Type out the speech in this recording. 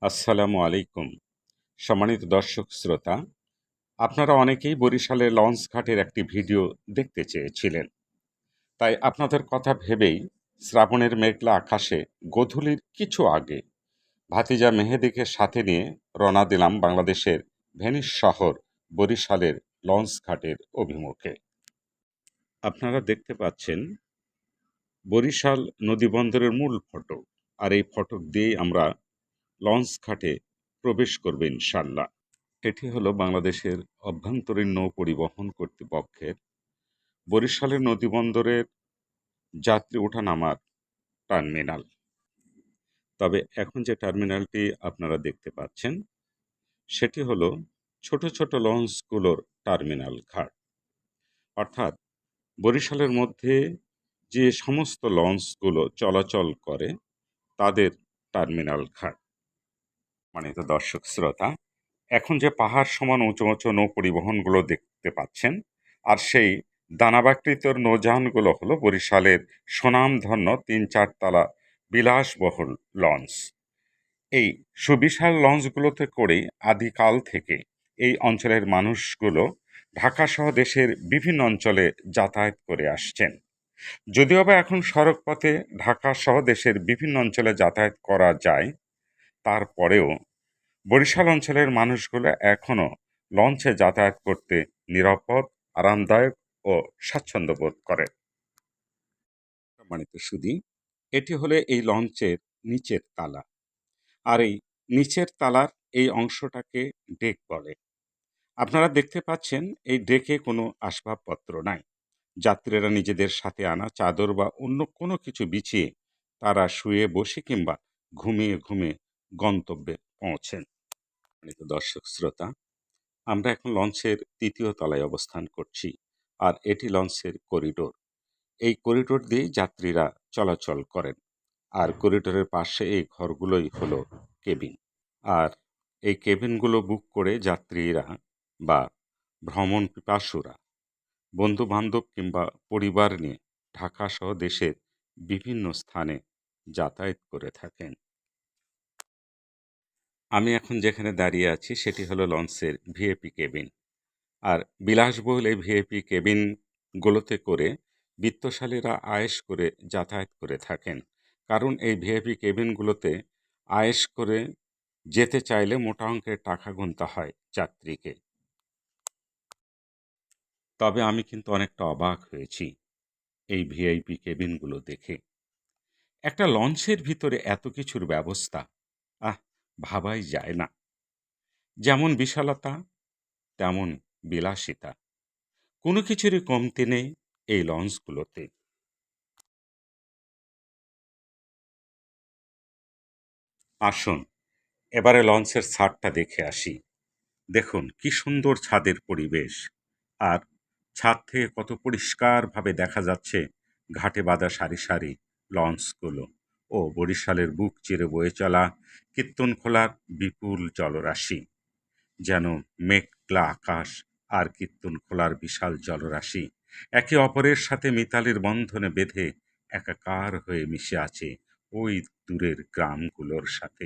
আসসালামু আলাইকুম। সম্মানিত দর্শক শ্রোতা, আপনারা অনেকেই বরিশালের লঞ্চ ঘাটের একটি ভিডিও দেখতে চেয়েছিলেন। তাই আপনাদের কথা ভেবেই শ্রাবণের মেঘলা আকাশে গোধূলির কিছু আগে ভাতিজা মেহেদীকে সাথে নিয়ে রওনা দিলাম বাংলাদেশের ভেনিস শহর বরিশালের লঞ্চ ঘাটের অভিমুখে। আপনারা দেখতে পাচ্ছেন বরিশাল নদীবন্দরের মূল ফটক, আর এই ফটক দিয়েই আমরা লঞ্চ ঘাটে প্রবেশ করব ইনশাল্লাহ। এটি হলো বাংলাদেশের অভ্যন্তরীণ নৌ পরিবহন কর্তৃপক্ষের বরিশালের নদীবন্দরের যাত্রী ওঠানামার টার্মিনাল। তবে এখন যে টার্মিনালটি আপনারা দেখতে পাচ্ছেন সেটি হলো ছোট ছোট লঞ্চগুলোর টার্মিনাল ঘাট। অর্থাৎ বরিশালের মধ্যে যে সমস্ত লঞ্চগুলো চলাচল করে তাদের টার্মিনাল ঘাট। মানিত দর্শক শ্রোতা, এখন যে পাহাড় সমান উঁচু উঁচু নৌ পরিবহনগুলো দেখতে পাচ্ছেন, আর সেই দানাবাকৃত নৌযানগুলো হলো বরিশালের সুনামধন্য ৩-৪ তলা বিলাসবহুল লঞ্চ। এই সুবিশাল লঞ্চগুলোতে করেই আদিকাল থেকে এই অঞ্চলের মানুষগুলো ঢাকাসহ দেশের বিভিন্ন অঞ্চলে যাতায়াত করে আসছেন। যদিও বা এখন সড়কপথে ঢাকাসহ দেশের বিভিন্ন অঞ্চলে যাতায়াত করা যায়, তারপরেও বরিশাল অঞ্চলের মানুষগুলো এখনও লঞ্চে যাতায়াত করতে নিরাপদ, আরামদায়ক ও স্বাচ্ছন্দ্য বোধ করে। সম্মানিত সুধী, এটি হলো এই লঞ্চের নিচের তালা। আর এই নিচের তালার এই অংশটাকে ডেক বলে। আপনারা দেখতে পাচ্ছেন এই ডেকে কোনো আসবাবপত্র নাই। যাত্রীরা নিজেদের সাথে আনা চাদর বা অন্য কোনো কিছু বিছিয়ে তারা শুয়ে বসে কিংবা ঘুমিয়ে ঘুমিয়ে গন্তব্যে পৌঁছেন। দর্শক শ্রোতা, আমরা এখন লঞ্চের ৩য় তলায় অবস্থান করছি, আর এটি লঞ্চের করিডোর। এই করিডোর দিয়েই যাত্রীরা চলাচল করেন, আর করিডোরের পাশে এই ঘরগুলোই হলো কেবিন। আর এই কেবিনগুলো বুক করে যাত্রীরা বা ভ্রমণ পিপাসুরা বন্ধু বান্ধব কিংবা পরিবার নিয়ে ঢাকা সহ দেশের বিভিন্ন স্থানে যাতায়াত করে থাকেন। আমি এখন যেখানে দাঁড়িয়ে আছি সেটি হলো লঞ্চের ভিআইপি কেবিন। আর বিলাসবহুল এই ভিআইপি কেবিনগুলোতে করে বিত্তশালীরা আয়েশ করে যাতায়াত করে থাকেন। কারণ এই ভিআইপি কেবিনগুলোতে আয়েশ করে যেতে চাইলে মোটা অঙ্কের টাকা গুনতে হয় যাত্রীকে। তবে আমি কিন্তু অনেকটা অবাক হয়েছি এই ভিআইপি কেবিনগুলো দেখে। একটা লঞ্চের ভিতরে এত কিছুর ব্যবস্থা, আহ, ভাবাই যায় না। যেমন বিশালতা তেমন বিলাসিতা, কোনো কিছুরই কমতি নেই এই লঞ্চগুলোতে। আসুন এবারে লঞ্চের ছাদটা দেখে আসি। দেখুন কি সুন্দর ছাদের পরিবেশ, আর ছাদ থেকে কত পরিষ্কারভাবে দেখা যাচ্ছে ঘাটে বাঁধা সারি সারি লঞ্চগুলো ও বরিশালের বুক চিরে বয়ে চলা কীর্তনখোলার বিপুল জলরাশি। যেন মেঘলা আকাশ আর কীর্তনখোলার বিশাল জলরাশি একে অপরের সাথে মিতালির বন্ধনে বেঁধে একাকার হয়ে মিশে আছে ওই দূরের গ্রামগুলোর সাথে।